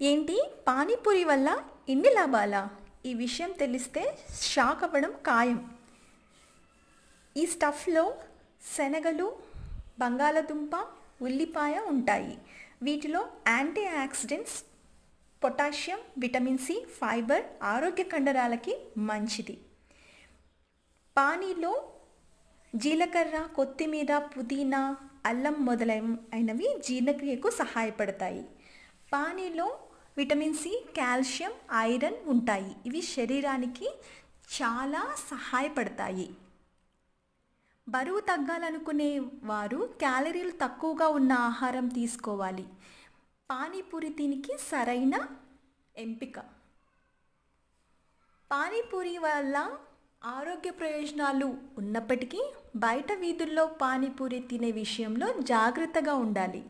ఏంటి పానీపూరి వల్ల ఇన్ని లాభాలా? ఈ విషయం తెలిస్తే షాక్ అవ్వడం ఖాయం. ఈ స్టఫ్లో శనగలు, బంగాళదుంప, ఉల్లిపాయ ఉంటాయి. వీటిలో antioxidants, potassium, vitamin C, fibre ఆరోగ్య కండరాలకి మంచిది. పానీలో జీలకర్ర, కొత్తిమీర, పుదీనా, అల్లం మొదలైనవి జీర్ణక్రియకు సహాయపడతాయి. పానీలో విటమిన్ సి, కాల్షియం, ఐరన్ ఉంటాయి. ఇవి శరీరానికి చాలా సహాయపడతాయి. బరువు తగ్గాలనుకునే వారు క్యాలరీలు తక్కువగా ఉన్న ఆహారం తీసుకోవాలి. పానీపూరి దీనికి సరైన ఎంపిక. పానీపూరి వల్ల ఆరోగ్య ప్రయోజనాలు ఉన్నప్పటికీ బయట వీధుల్లో పానీపూరి తినే విషయంలో జాగ్రత్తగా ఉండాలి.